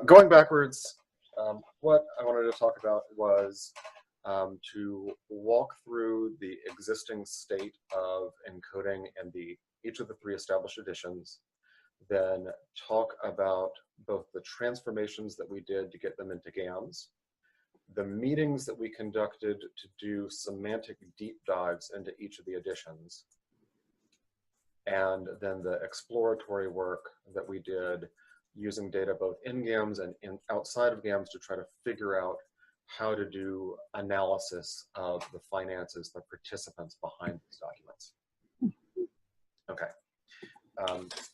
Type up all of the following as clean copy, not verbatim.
Going backwards, what I wanted to talk about was to walk through the existing state of encoding in each of the 3 established editions, then talk about both the transformations that we did to get them into GAMs, the meetings that we conducted to do semantic deep dives into each of the editions, and then the exploratory work that we did using data both in GAMs and outside of GAMs to try to figure out how to do analysis of the finances, the participants behind these documents. Okay,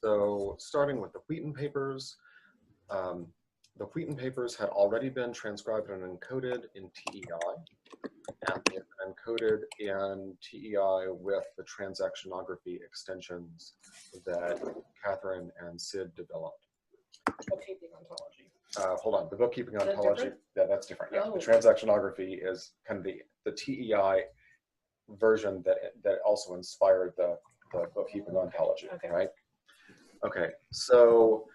so starting with the Wheaton papers, the Wheaton papers had already been transcribed and encoded in TEI, and they had been encoded in TEI with the transactionography extensions that Catherine and Sid developed. Bookkeeping ontology. Hold on, the bookkeeping ontology, yeah, that's different. Yeah, Oh. the transactionography is kind of the TEI version that also inspired the bookkeeping ontology, Okay. right? Okay, so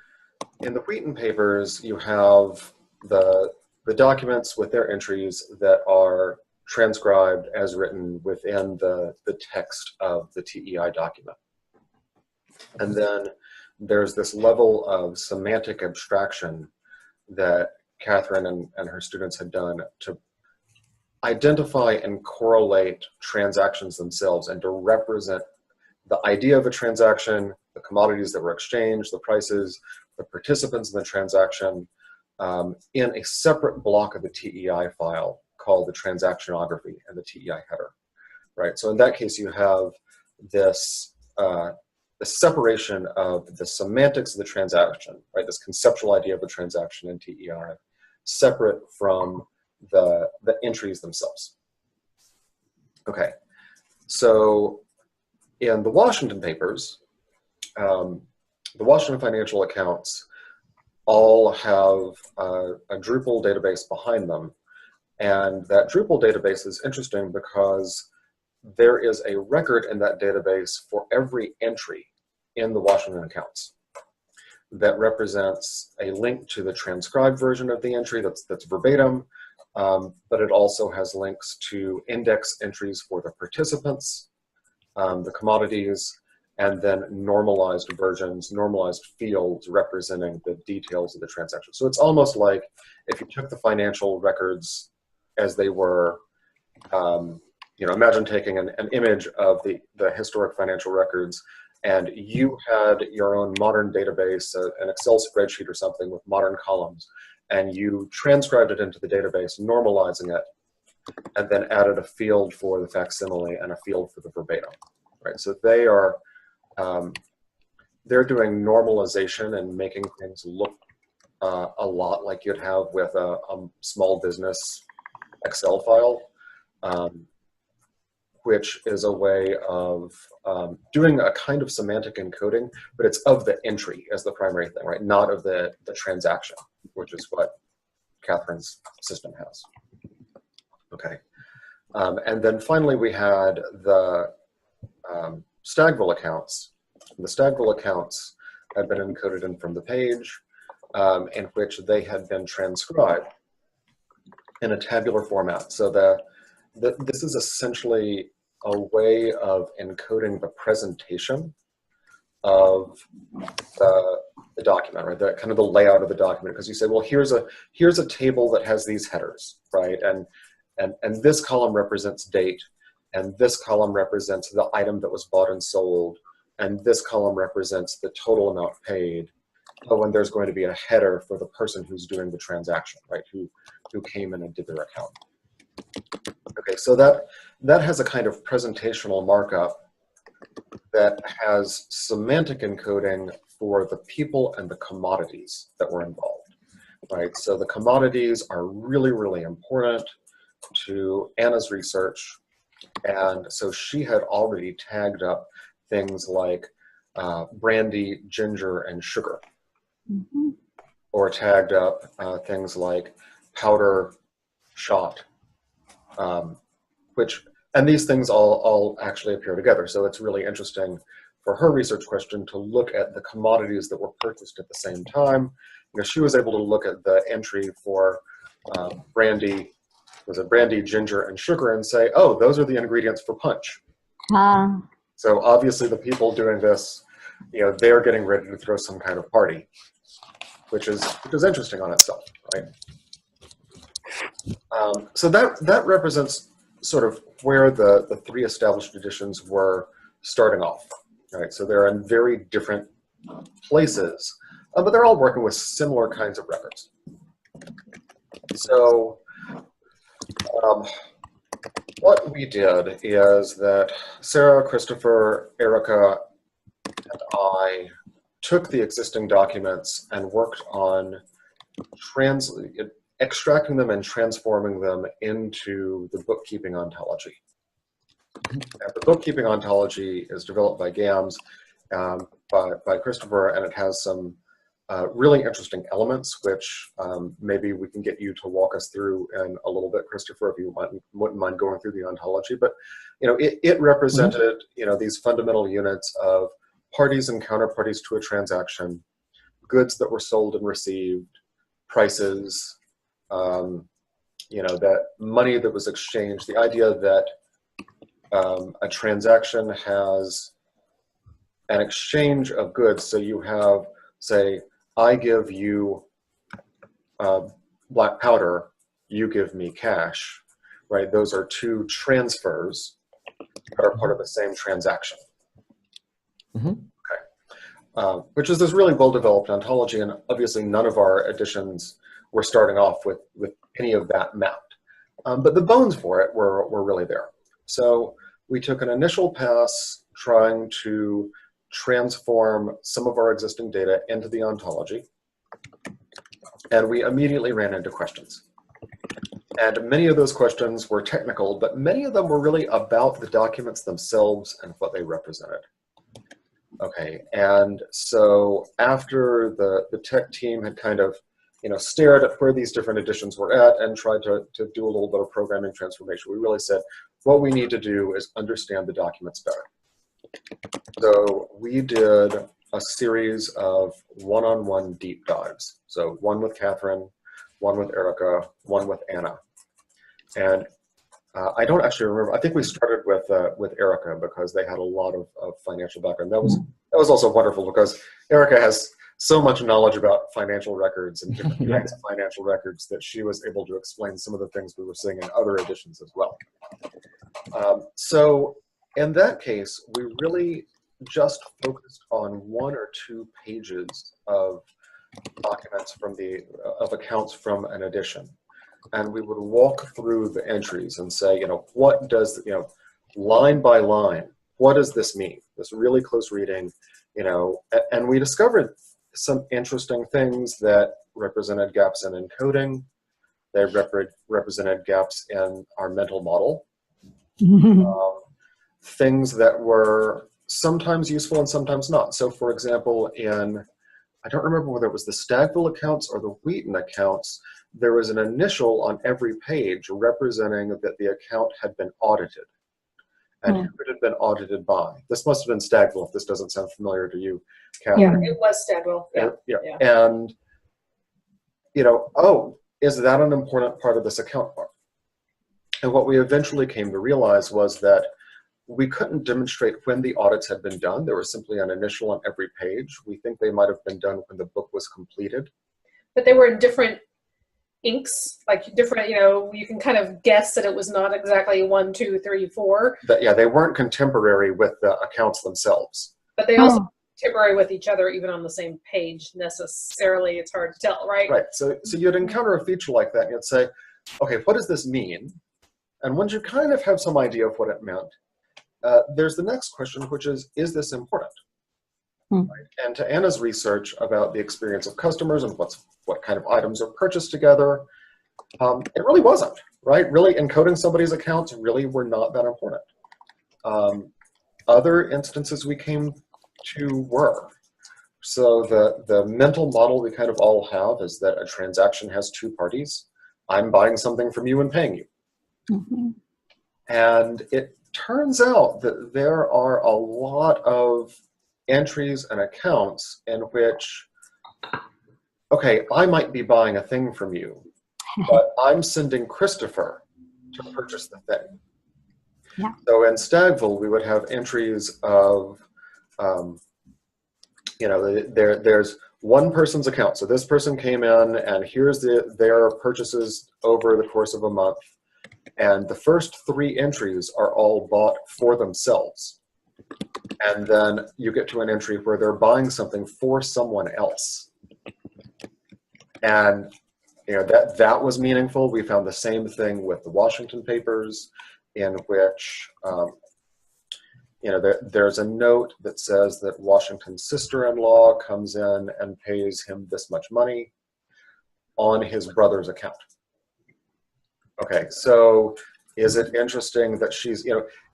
in the Wheaton papers, you have the documents with their entries that are transcribed as written within the text of the TEI document. And then there's this level of semantic abstraction that Catherine and her students had done to identify and correlate transactions themselves and to represent the idea of a transaction, the commodities that were exchanged, the prices, the participants in the transaction, in a separate block of the TEI file called the transactionography and the TEI header, right? So in that case, you have this the separation of the semantics of the transaction, right? This conceptual idea of a transaction in TEI, separate from the entries themselves. Okay, so in the Washington papers, the Washington financial accounts all have a Drupal database behind them. And that Drupal database is interesting because there is a record in that database for every entry in the Washington accounts that represents a link to the transcribed version of the entry that's verbatim, but it also has links to index entries for the participants, the commodities, and then normalized versions, normalized fields representing the details of the transaction. So it's almost like if you took the financial records as they were, you know, imagine taking an image of the historic financial records, and you had your own modern database, an Excel spreadsheet or something with modern columns, and you transcribed it into the database, normalizing it, and then added a field for the facsimile and a field for the verbatim, right? So they are, they're doing normalization and making things look a lot like you'd have with a small business Excel file, which is a way of doing a kind of semantic encoding, but it's of the entry as the primary thing, right? Not of the transaction, which is what Catherine's system has. Okay. And then finally, we had the Stagville accounts. The Stagville accounts had been encoded in from the page, in which they had been transcribed in a tabular format. So this is essentially a way of encoding the presentation of the document, right? The kind of the layout of the document, because you say, well, here's a table that has these headers, right? And this column represents date, and this column represents the item that was bought and sold, and this column represents the total amount paid. Oh, and there's going to be a header for the person who's doing the transaction, right? Who came in and did their account. Okay, so that has a kind of presentational markup that has semantic encoding for the people and the commodities that were involved, right? So the commodities are really, really important to Anna's research. And so she had already tagged up things like brandy, ginger, and sugar. Mm-hmm. Or tagged up things like powder, shot, and these things all actually appear together. So it's really interesting for her research question to look at the commodities that were purchased at the same time. She was able to look at the entry for brandy, was it brandy, ginger, and sugar, and say, oh, those are the ingredients for punch. So obviously the people doing this, they're getting ready to throw some kind of party, which is interesting on itself, right? So that represents sort of where the three established editions were starting off, right? So they're in very different places, but they're all working with similar kinds of records. So what we did is that Sarah, Christopher, Erica, and I took the existing documents and worked on extracting them and transforming them into the bookkeeping ontology. And the bookkeeping ontology is developed by GAMS, by Christopher, and it has some really interesting elements, which maybe we can get you to walk us through in a little bit, Christopher, if you wouldn't mind going through the ontology. But it represented these fundamental units of parties and counterparties to a transaction, goods that were sold and received, prices, that money that was exchanged, the idea that a transaction has an exchange of goods. So you have, say, I give you black powder, you give me cash, right? Those are two transfers that are part of the same transaction. Okay. Which is this really well-developed ontology, and obviously none of our editions were starting off with any of that mapped. But the bones for it were really there. So we took an initial pass trying to transform some of our existing data into the ontology, and we immediately ran into questions. And many of those questions were technical, but many of them were really about the documents themselves and what they represented. Okay, and so after the tech team had kind of stared at where these different editions were at and tried to do a little bit of programming transformation, we really said, what we need to do is understand the documents better. So we did a series of one-on-one deep dives. So one with Catherine, one with Erica, one with Anna. And I don't actually remember, I think we started with Erica because they had a lot of financial background. That was also wonderful because Erica has so much knowledge about financial records and different kinds of financial records that she was able to explain some of the things we were seeing in other editions as well. So in that case, we really just focused on 1 or 2 pages of documents of accounts from an edition. And we would walk through the entries and say, what does, line by line, what does this mean? This really close reading, and we discovered some interesting things that represented gaps in encoding. They represented gaps in our mental model. Things that were sometimes useful and sometimes not. So for example, I don't remember whether it was the Stagville accounts or the Wheaton accounts, there was an initial on every page representing that the account had been audited and who it had been audited by. This must have been Stagville, if this doesn't sound familiar to you, Catherine. It was Stagwell. Yeah. And, oh, is that an important part of this account part? And what we eventually came to realize was that we couldn't demonstrate when the audits had been done. There was simply an initial on every page. We think they might have been done when the book was completed. But they were in different inks, like different, you can kind of guess that it was not exactly 1, 2, 3, 4. Yeah, they weren't contemporary with the accounts themselves. But they also contemporary with each other, even on the same page necessarily. It's hard to tell, right? Right, so you'd encounter a feature like that and you'd say, okay, what does this mean? And once you kind of have some idea of what it meant, there's the next question, which is this important? Right? And to Anna's research about the experience of customers and what kind of items are purchased together, it really wasn't, right? Really encoding somebody's accounts really were not that important. Other instances we came to were. So the mental model we kind of all have is that a transaction has 2 parties. I'm buying something from you and paying you. And it turns out that there are a lot of entries and accounts in which, okay, I might be buying a thing from you, but I'm sending Christopher to purchase the thing. Yeah. So in Stagville, we would have entries of, there's one person's account. So this person came in, and here's their purchases over the course of a month. And the first 3 entries are all bought for themselves. And then you get to an entry where they're buying something for someone else. And that was meaningful. We found the same thing with the Washington papers, in which there's a note that says that Washington's sister-in-law comes in and pays him this much money on his brother's account. Okay, so is it interesting that she's,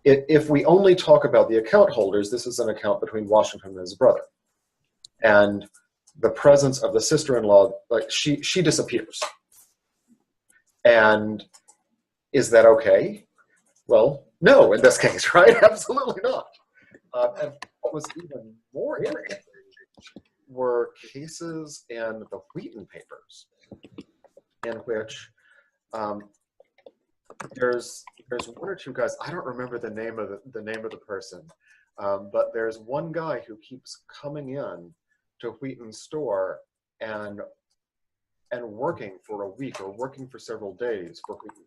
if we only talk about the account holders, this is an account between Washington and his brother. And the presence of the sister-in-law, like she disappears. And is that okay? Well, no, in this case, right? Absolutely not. And what was even more interesting were cases in the Wheaton papers, in which there's 1 or 2 guys. I don't remember the name of the person, but there's one guy who keeps coming in to Wheaton's store and working for a week or working for several days for Wheaton.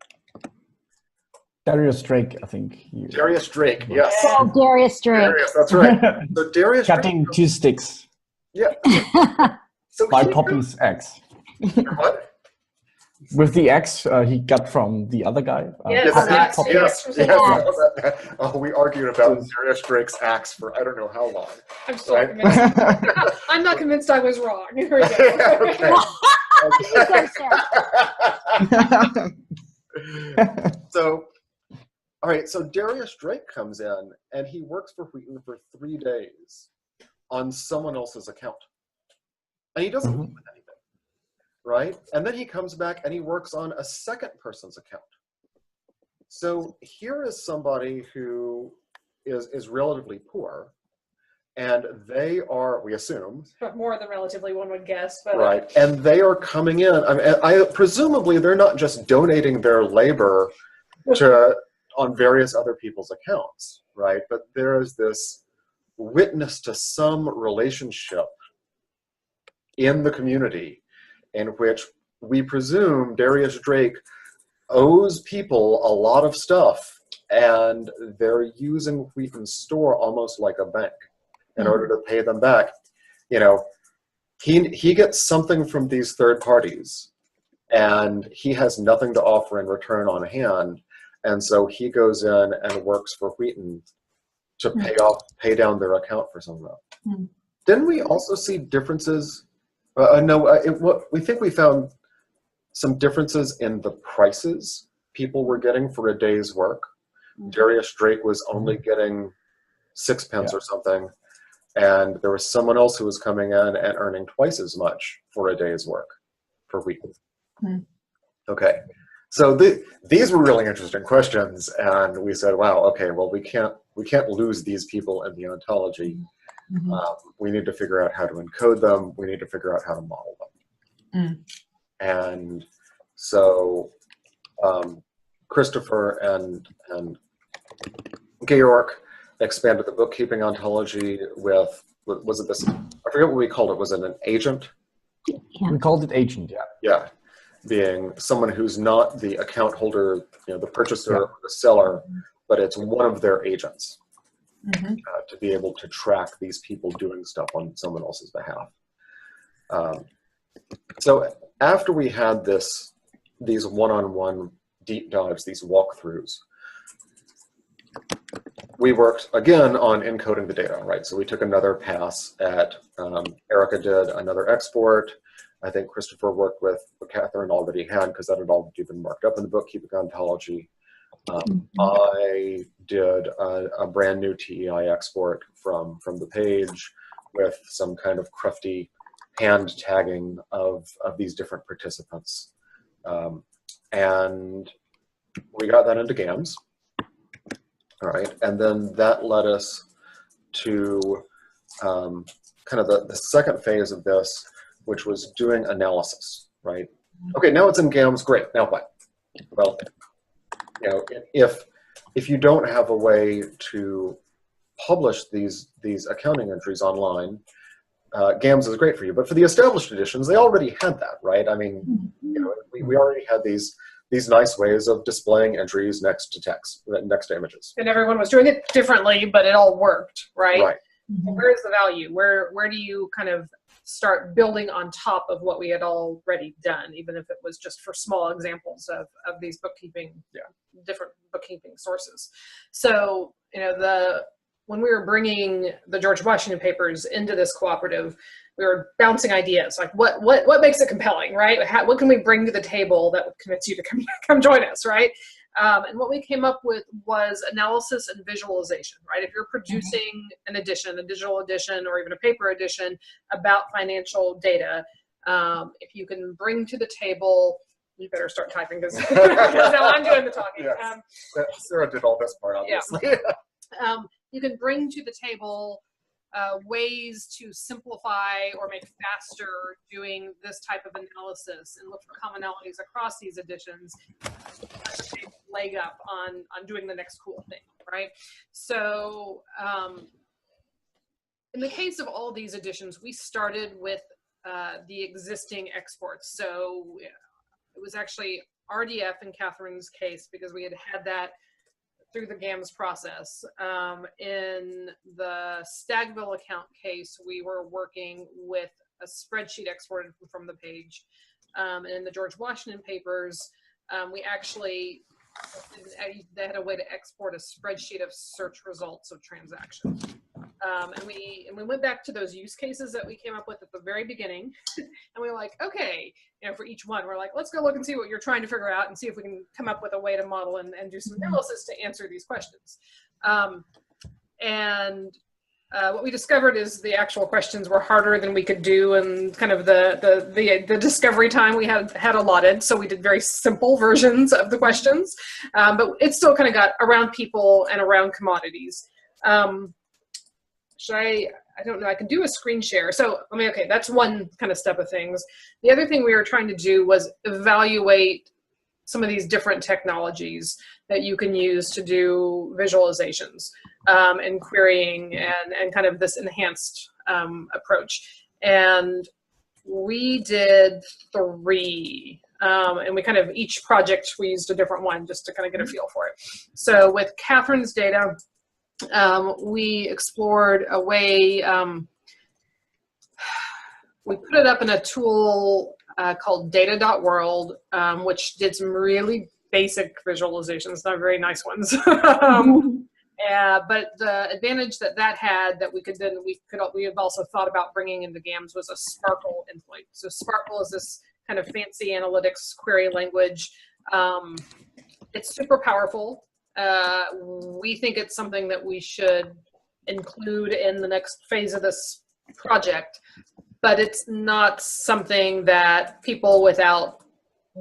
Darius Drake, I think. Darius Drake, yes. Oh, Darius Drake. Darius, that's right. So Darius Cutting Drake, 2 sticks. Yeah. So By Poppy's axe. What? With the axe he got from the other guy. Yes, Poppy. yes. Oh, we argued about Darius Drake's axe for I don't know how long. I'm so convinced. I'm not convinced I was wrong. Here we go. Okay. So, all right, so Darius Drake comes in, and he works for Wheaton for 3 days on someone else's account. And he doesn't leave with anything, right? And then he comes back, and he works on a second person's account. So here is somebody who is relatively poor, and they are, we assume, But more than relatively, one would guess. But right, and they are coming in. I presumably they're not just donating their labor on various other people's accounts, right? But there is this witness to some relationship in the community in which we presume Darius Drake owes people a lot of stuff, and they're using Wheaton's store almost like a bank in order to pay them back. He gets something from these third parties, and he has nothing to offer in return on hand. And so he goes in and works for Wheaton to pay down their account for some of them. Didn't we also see differences? We think we found some differences in the prices people were getting for a day's work. Darius Drake was only getting 6 pence or something, and there was someone else who was coming in and earning twice as much for a day's work for Wheaton. Okay. So these were really interesting questions, and we said, "Wow, okay, well, we can't lose these people in the ontology. We need to figure out how to encode them. We need to figure out how to model them." And so Christopher and Georg expanded the bookkeeping ontology with was it this? I forget what we called it. Was it an agent? We called it agent. Yeah. Being someone who's not the account holder, the purchaser or the seller, but it's one of their agents to be able to track these people doing stuff on someone else's behalf. So after we had these one-on-one deep dives, these walkthroughs, we worked again on encoding the data, right? So we took another pass at, Erica did another export. I think Christopher worked with what Catherine already had, because that had already been marked up in the bookkeeping ontology. I did a brand new TEI export from the page with some kind of crufty hand tagging of these different participants. And we got that into GAMS. All right, and then that led us to kind of the second phase of this, which was doing analysis, right? Okay, now it's in GAMS, great, now what? Well, you know, if you don't have a way to publish these accounting entries online, GAMS is great for you. But for the established editions, they already had that, right? I mean, you know, we already had these nice ways of displaying entries next to text, next to images. And everyone was doing it differently, but it all worked, right? Right. Where's the value? Where do you kind of start building on top of what we had already done, even if it was just for small examples of these bookkeeping, different bookkeeping sources? So, you know, when we were bringing the George Washington papers into this cooperative, we were bouncing ideas like what makes it compelling, right? What can we bring to the table that would convince you to come join us, right? And what we came up with was analysis and visualization, right? If you're producing an edition, a digital edition, or even a paper edition about financial data, if you can bring to the table, you better start typing because now I'm doing the talking. Yes. Sarah did all this part, obviously. Yeah. You can bring to the table ways to simplify or make faster doing this type of analysis and look for commonalities across these editions, leg up on doing the next cool thing, right? So in the case of all these editions, we started with the existing exports. So it was actually RDF in Catherine's case because we had that through the GAMS process. In the Stagville account case, we were working with a spreadsheet exported from the page. In the George Washington papers, we actually, they had a way to export a spreadsheet of search results of transactions. And we went back to those use cases that we came up with at the very beginning, and we were like, okay, you know, for each one, we're like, let's go look and see what you're trying to figure out and see if we can come up with a way to model and do some analysis to answer these questions. What we discovered is the actual questions were harder than we could do, and kind of the discovery time we had allotted. So we did very simple versions of the questions, but it still kind of got around people and around commodities. I don't know, I can do a screen share. So, I mean, okay, that's one kind of step of things. The other thing we were trying to do was evaluate some of these different technologies that you can use to do visualizations and querying and kind of this enhanced approach. And we did 3. And we kind of, each project, we used a different one just to kind of get a feel for it. So with Catherine's data, we explored a way, we put it up in a tool called data.world, which did some really basic visualizations, not very nice ones. But the advantage that had that we have also thought about bringing into GAMS was a Sparkle endpoint. So Sparkle is this kind of fancy analytics query language. It's super powerful. We think it's something that we should include in the next phase of this project, but it's not something that people without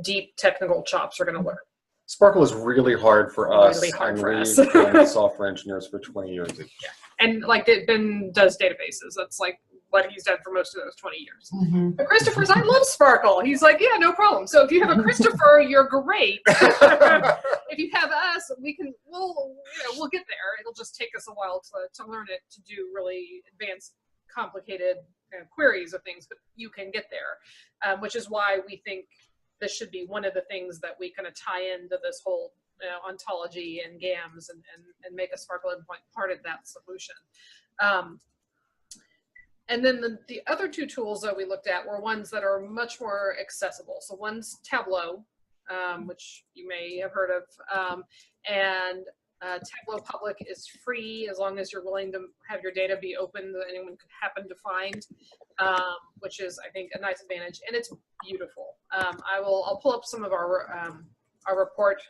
deep technical chops are going to learn. Sparkle is really hard for us. Really hard for us. We've been software engineers for 20 years. Yeah. And like Ben does databases. That's like what he's done for most of those 20 years. But Christopher's, I love Sparkle. He's like, yeah, no problem. So if you have a Christopher, you're great. If you have us, we'll get there. It'll just take us a while to learn it, to do really advanced, complicated queries of things, but you can get there, which is why we think this should be one of the things that we kind of tie into this whole ontology and GAMS and make a Sparkle endpoint part of that solution. And then the other 2 tools that we looked at were ones that are much more accessible. So one's Tableau, which you may have heard of, and Tableau Public is free as long as you're willing to have your data be open that anyone could happen to find, which is, I think, a nice advantage, and it's beautiful. I'll pull up some of our report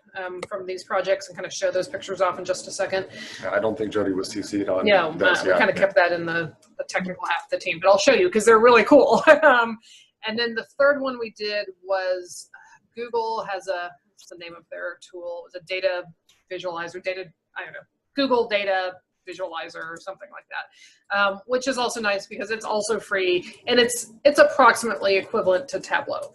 from these projects and kind of show those pictures off in just a second. I don't think Jody was CC'd on this. We kind of kept that in the technical half of the team, but I'll show you because they're really cool. And then the third one we did was Google has what's the name of their tool? It was a data visualizer, I don't know, Google Data visualizer or something like that, which is also nice because it's also free and it's approximately equivalent to Tableau.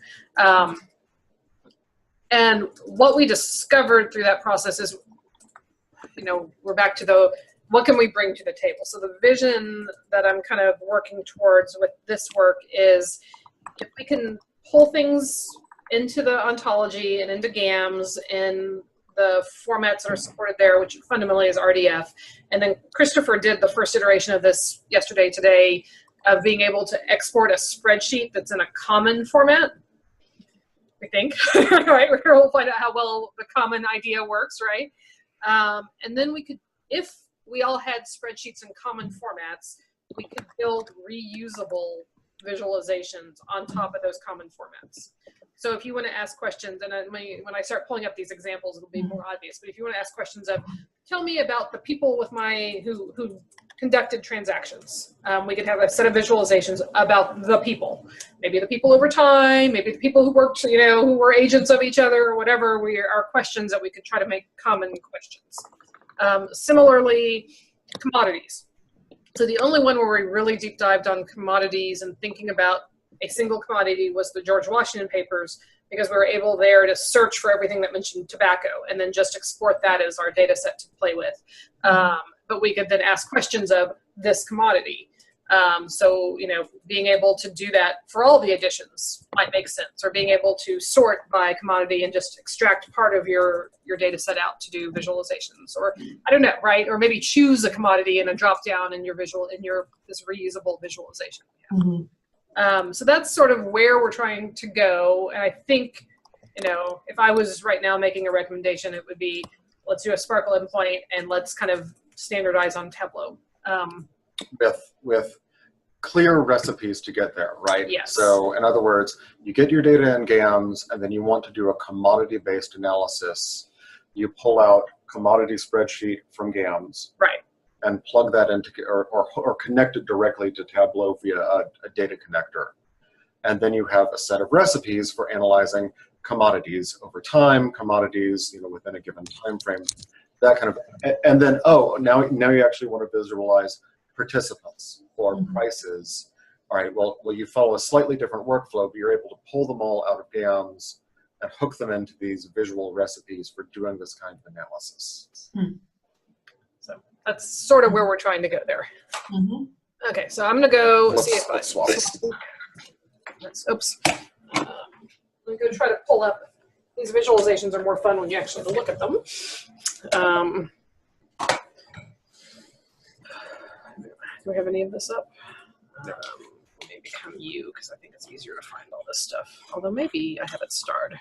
And what we discovered through that process is, we're back to what can we bring to the table? So the vision that I'm kind of working towards with this work is if we can pull things into the ontology and into GAMs in the formats that are supported there, which fundamentally is RDF. And then Christopher did the first iteration of this today, of being able to export a spreadsheet that's in a common format, I think, right? We'll find out how well the common idea works, right? And then we could, if we all had spreadsheets in common formats, we could build reusable visualizations on top of those common formats. So if you want to ask questions, and when I start pulling up these examples, it'll be more obvious, but if you want to ask questions of, tell me about the people with who conducted transactions. We could have a set of visualizations about the people. Maybe the people over time, maybe the people who worked, who were agents of each other, or whatever are questions that we could try to make common questions. Similarly, commodities. So the only one where we really deep dived on commodities and thinking about a single commodity was the George Washington papers, because we were able there to search for everything that mentioned tobacco and then just export that as our data set to play with. But we could then ask questions of this commodity. So, being able to do that for all the editions might make sense, or being able to sort by commodity and just extract part of your data set out to do visualizations, or I don't know, right? Or maybe choose a commodity and a drop down in this reusable visualization. So that's sort of where we're trying to go. And I think, if I was right now making a recommendation, it would be, let's do a Sparkle endpoint and let's kind of standardize on Tableau. With clear recipes to get there, right? Yes. So in other words, you get your data in GAMs and then you want to do a commodity-based analysis. You pull out commodity spreadsheet from GAMs. Right. And plug that into, or connect it directly to Tableau via a data connector. And then you have a set of recipes for analyzing commodities over time, commodities, within a given time frame, that kind of, and then, now you actually want to visualize participants or prices. All right, well, you follow a slightly different workflow, but you're able to pull them all out of GAMs and hook them into these visual recipes for doing this kind of analysis. So that's sort of where we're trying to go there. Okay, so I'm going to go see if I swap. Oops. I'm going to go try to pull up. These visualizations are more fun when you actually look at them. Do we have any of this up? Maybe become you, because I think it's easier to find all this stuff. Although maybe I have it starred.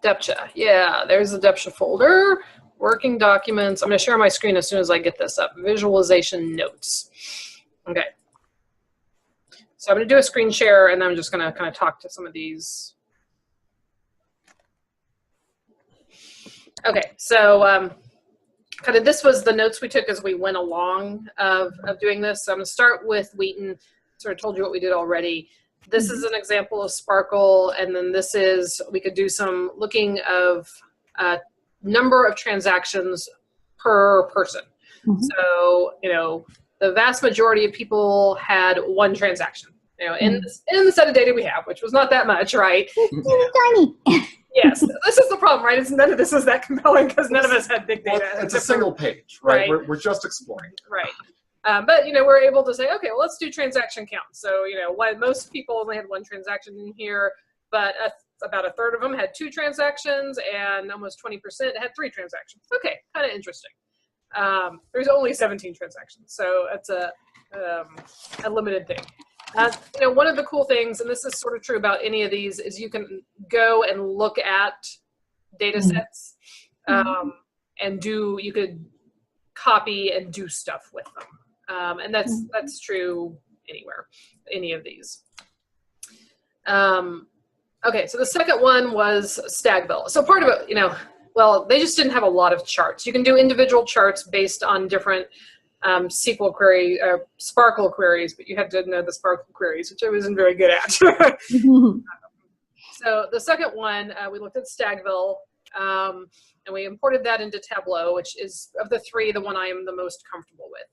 DEPCHA. Yeah, there's the DEPCHA folder. Working documents. I'm going to share my screen as soon as I get this up. Visualization notes. Okay. So I'm going to do a screen share, and then I'm just going to kind of talk to some of these. Okay, so kind of this was the notes we took as we went along of doing this. So I'm going to start with Wheaton. Sort of told you what we did already. This is an example of Sparkle, and then this is, we could do some looking of number of transactions per person. So, the vast majority of people had one transaction, in the set of data we have, which was not that much, right? Tiny. Yes, this is the problem, right? None of this is that compelling because none of us had big data. Well, it's a single page, right? We're just exploring. Right. But, we're able to say, okay, well, let's do transaction count. So, why most people only had one transaction in here, but about a third of them had two transactions, and almost 20% had three transactions. Okay, kind of interesting. There's only 17 transactions, so that's a limited thing. One of the cool things, and this is sort of true about any of these, is you can go and look at data sets, and you could copy and do stuff with them. And that's true anywhere, any of these. Okay, so the second one was Stagville. So part of it, well, they just didn't have a lot of charts. You can do individual charts based on different SQL query, Sparkle queries, but you had to know the Sparkle queries, which I wasn't very good at. So the second one, we looked at Stagville. And we imported that into Tableau, which is, of the three, the one I am the most comfortable with.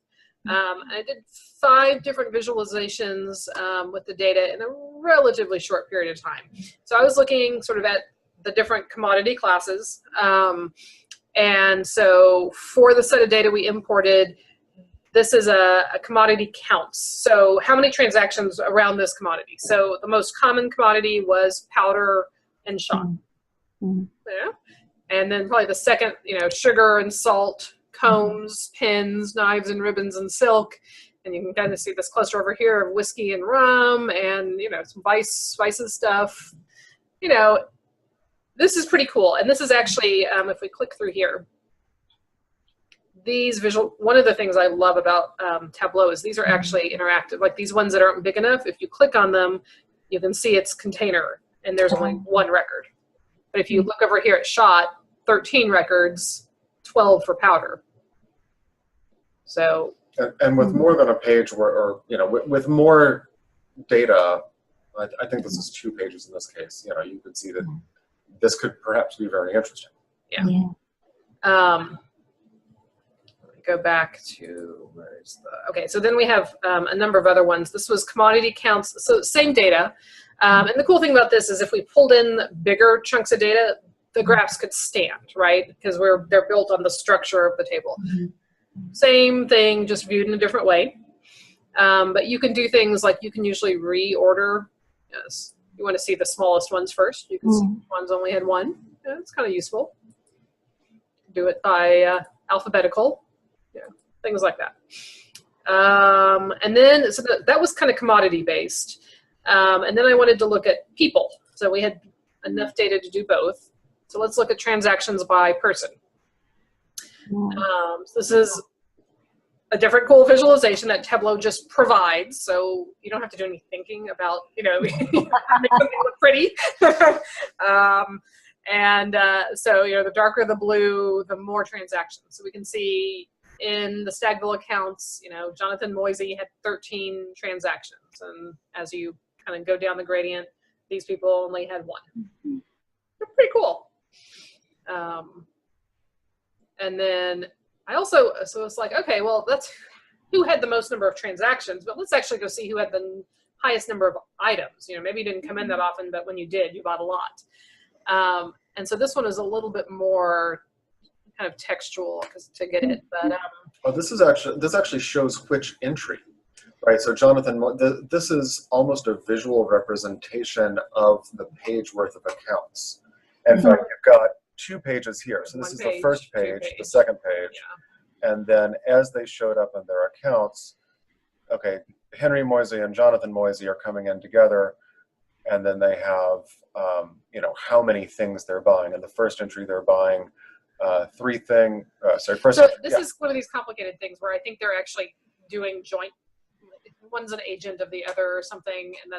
And I did 5 different visualizations with the data in a relatively short period of time. So I was looking sort of at the different commodity classes. And so for the set of data we imported, this is a commodity counts. So how many transactions around this commodity? So the most common commodity was powder and shot. Yeah. And then probably the second, sugar and salt, combs, pins, knives and ribbons and silk. And you can kind of see this cluster over here of whiskey and rum and, some spices stuff. This is pretty cool. And this is actually, if we click through here, one of the things I love about Tableau is these are actually interactive. Like these ones that aren't big enough, if you click on them, you can see its container and there's only one record. But if you look over here at shot, 13 records, 12 for powder. So. And with more than a page with more data, I think this is 2 pages in this case, you could see that this could perhaps be very interesting. Yeah. Let me go back to, okay, so then we have a number of other ones. This was commodity counts, so same data. And the cool thing about this is if we pulled in bigger chunks of data, the graphs could stand, right? Because they're built on the structure of the table. Same thing, just viewed in a different way. But you can do things like you can usually reorder. Yes. You want to see the smallest ones first. You can see which ones only had 1. Yeah, it's kind of useful. Do it by alphabetical, things like that. And then, so that was kind of commodity based. And then I wanted to look at people. So we had enough data to do both. So let's look at transactions by person. So this is a different cool visualization that Tableau just provides. So you don't have to do any thinking about, make something look pretty. So, the darker the blue, the more transactions. So we can see in the Stagville accounts, Jonathan Moisey had 13 transactions. And as you kind of go down the gradient, these people only had 1. They're pretty cool. And then so it's like, okay, well, that's who had the most number of transactions, but let's actually go see who had the highest number of items. Maybe you didn't come in that often, but when you did, you bought a lot. And so this one is a little bit more kind of textual to get it. But this actually shows which entry, right? So Jonathan, this is almost a visual representation of the page worth of accounts. In fact, you've got 2 pages here. So this is the first page, the second page. And then as they showed up in their accounts, okay, Henry Moisey and Jonathan Moisey are coming in together, and then they have, how many things they're buying. In the first entry, they're buying 3 things. So this is one of these complicated things where I think they're actually doing joint. One's an agent of the other or something, and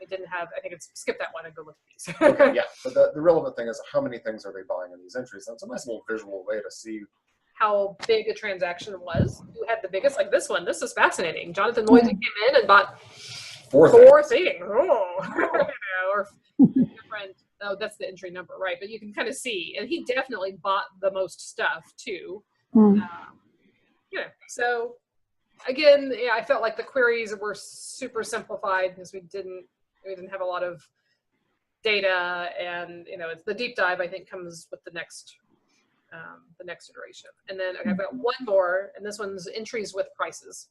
it didn't have, I think it's skip that one and go look at these. Okay, yeah, but the relevant thing is how many things are they buying in these entries? And it's a nice little visual way to see how big a transaction was, who had the biggest, like this one. This is fascinating. Jonathan Moisey came in and bought 4 things. Oh. Or different, that's the entry number, right? But you can kind of see, and he definitely bought the most stuff too. So again, I felt like the queries were super simplified because we didn't have a lot of data, and it's the deep dive I think comes with the next iteration. And then I've got one more, and this one's entries with prices.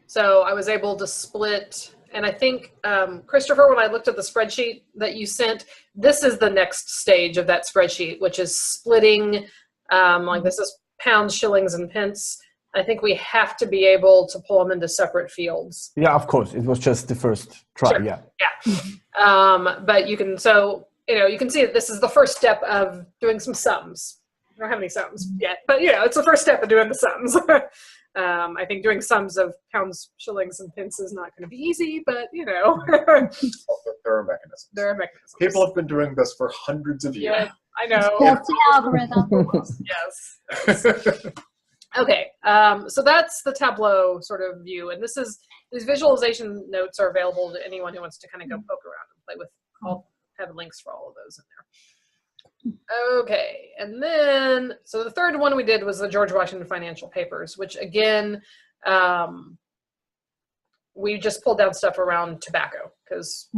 So I was able to split, and I think Christopher, when I looked at the spreadsheet that you sent, this is the next stage of that spreadsheet, which is splitting. Like this is pounds, shillings, and pence. I think we have to be able to pull them into separate fields. Yeah, of course. It was just the first try. Sure. Yeah. But you can, you can see that this is the first step of doing some sums. I don't have any sums yet, but it's the first step of doing the sums. I think doing sums of pounds, shillings, and pence is not going to be easy, but there are mechanisms. There are mechanisms. People have been doing this for hundreds of years. Yeah, I know. That's the algorithm. Yes. Okay, so that's the Tableau sort of view, and these visualization notes are available to anyone who wants to kind of go poke around and play with have links for all of those in there. Okay, and then, so the third one we did was the George Washington Financial Papers, which again, we just pulled down stuff around tobacco, because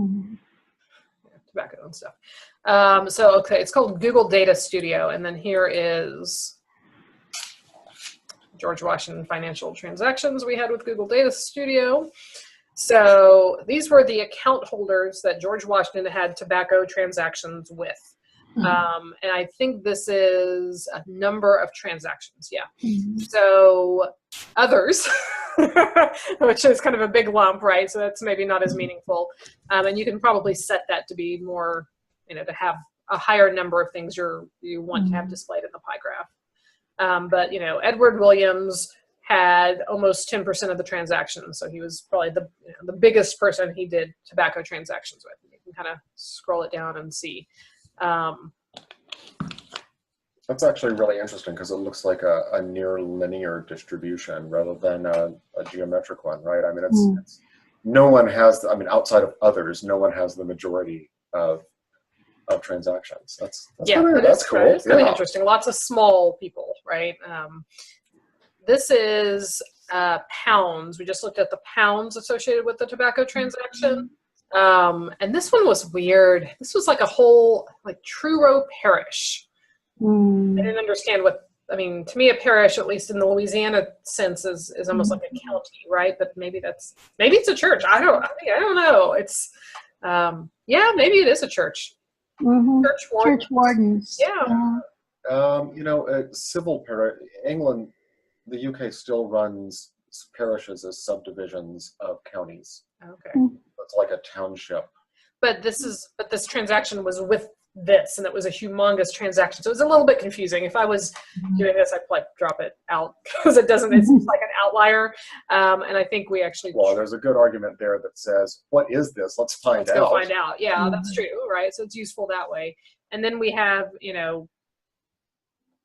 tobacco and stuff. So, okay, it's called Google Data Studio, and then here is George Washington financial transactions we had with Google Data Studio. So these were the account holders that George Washington had tobacco transactions with. And I think this is a number of transactions, yeah. So others, which is kind of a big lump, right? So that's maybe not as meaningful. And you can probably set that to be more, to have a higher number of things you want to have displayed in the pie graph. But, Edward Williams had almost 10% of the transactions. So he was probably the biggest person he did tobacco transactions with. You can kind of scroll it down and see. That's actually really interesting because it looks like a near linear distribution rather than a geometric one, right? I mean, it's no one has, outside of others, no one has the majority of transactions. That's cool. It's really interesting. Lots of small people, right? This is pounds. We just looked at the pounds associated with the tobacco transaction. And this one was weird. This was like a whole, Truro Parish. I didn't understand to me a parish, at least in the Louisiana sense, is almost like a county, right? But maybe it's a church. I don't know. It's, maybe it is a church. Church wardens. Yeah. Civil parish, England, the UK still runs parishes as subdivisions of counties. Okay. It's like a township. But this transaction was with this, and it was a humongous transaction. So it was a little bit confusing. If I was doing this, I'd like drop it out because it's like an outlier. And I think we actually. Well, there's a good argument there that says, what is this? Let's find out. Go find out. Yeah, that's true, right? So it's useful that way. And then we have,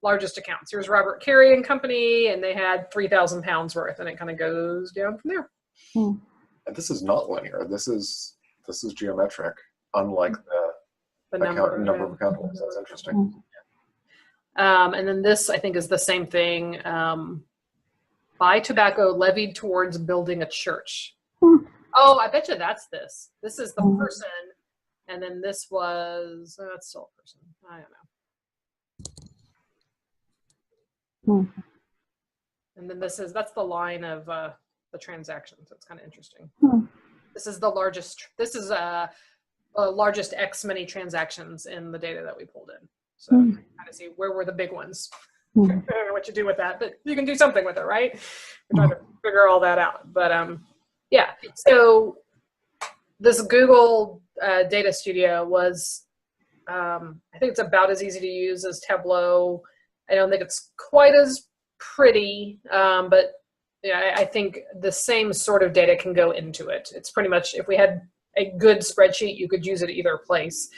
largest accounts. Here's Robert Carey and Company, and they had 3,000 pounds worth, and it kind of goes down from there. And this is not linear. This is geometric, unlike the number of account holders. That's interesting. And then this, I think, is the same thing. Buy tobacco levied towards building a church. Oh, I bet you that's this. This is the person, and then this was that's still a person. I don't know. And then that's the line of the transactions. So it's kind of interesting. This is the largest. This is largest X many transactions in the data that we pulled in. So kind of see where were the big ones. I don't know what you do with that, but you can do something with it, right? We're trying to figure all that out. But yeah. So this Google Data Studio was, I think it's about as easy to use as Tableau. I don't think it's quite as pretty, but yeah, I think the same sort of data can go into it. It's pretty much, if we had a good spreadsheet, you could use it either place.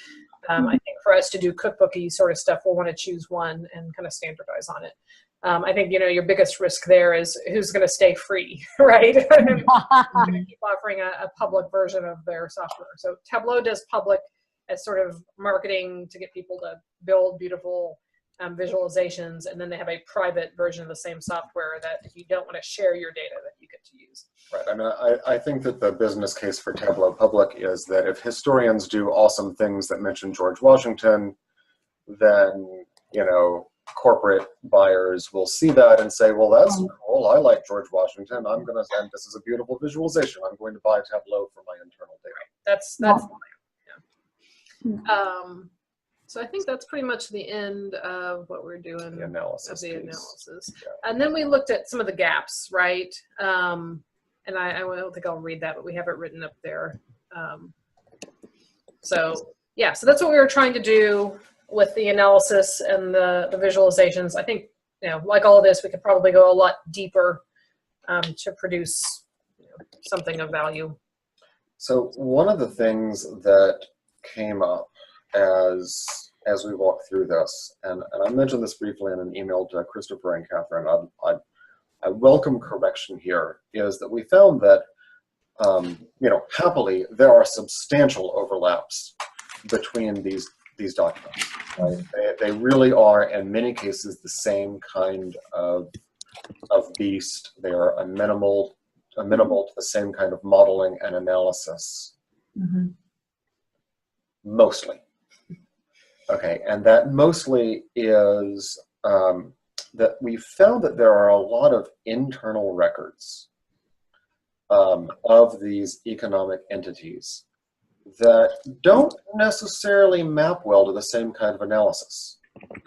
I think for us to do cookbooky sort of stuff, we'll want to choose one and kind of standardize on it. I think, your biggest risk there is who's going to stay free, right? Going to keep offering a public version of their software. So Tableau does public as sort of marketing to get people to build beautiful visualizations, and then they have a private version of the same software that if you don't want to share your data, that you get to use. Right. I think that the business case for Tableau Public is that if historians do awesome things that mention George Washington, then, corporate buyers will see that and say, well, that's cool. I like George Washington. I'm going to send, this is a beautiful visualization. I'm going to buy Tableau for my internal data. That's the plan. So I think that's pretty much the end of what we're doing. The analysis. Of the piece. analysis. Yeah. And then we looked at some of the gaps, right? And I don't think I'll read that, but we have it written up there. So yeah, so that's what we were trying to do with the analysis and the visualizations. I think, like all of this, we could probably go a lot deeper to produce something of value. So one of the things that came up as we walk through this, and I mentioned this briefly in an email to Christopher and Catherine, I welcome correction here, is that we found that, happily, there are substantial overlaps between these documents. Right? They really are, in many cases, the same kind of beast. They are amenable to the same kind of modeling and analysis, mostly. Okay, and that mostly is that we found that there are a lot of internal records of these economic entities that don't necessarily map well to the same kind of analysis.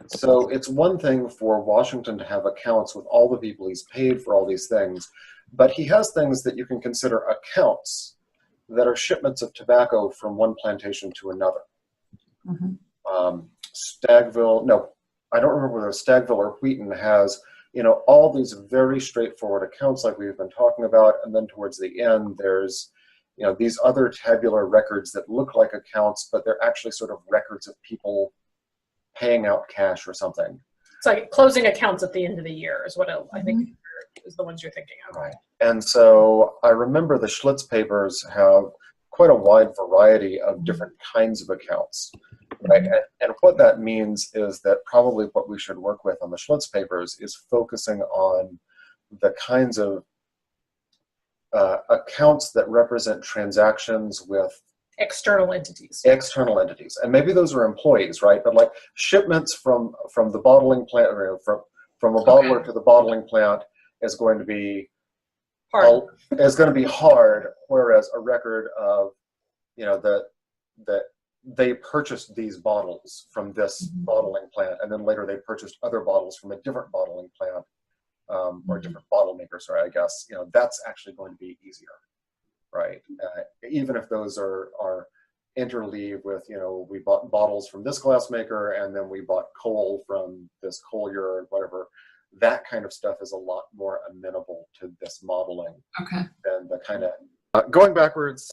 So it's one thing for Washington to have accounts with all the people he's paid for all these things, but he has things that you can consider accounts that are shipments of tobacco from one plantation to another. Stagville, no, I don't remember whether Stagville or Wheaton has, you know, all these very straightforward accounts like we've been talking about, and then towards the end there's, you know, these other tabular records that look like accounts, but they're actually sort of records of people paying out cash or something. It's like closing accounts at the end of the year is what I think is the ones you're thinking of. Right. And so I remember the Schlitz papers have quite a wide variety of different kinds of accounts. Right? And what that means is that probably what we should work with on the Schlitz papers is focusing on the kinds of accounts that represent transactions with external entities. External entities, and maybe those are employees, right? But like shipments from the bottling plant, or from a bottler to the bottling plant is going to be hard. Hard, whereas a record of, you know, that they purchased these bottles from this bottling plant, and then later they purchased other bottles from a different bottling plant, or a different bottle maker, sorry, I guess, you know, that's actually going to be easier, right? Even if those are interleaved with, you know, we bought bottles from this glassmaker, and then we bought coal from this collier or whatever, that kind of stuff is a lot more amenable to this modeling than the kind of, going backwards,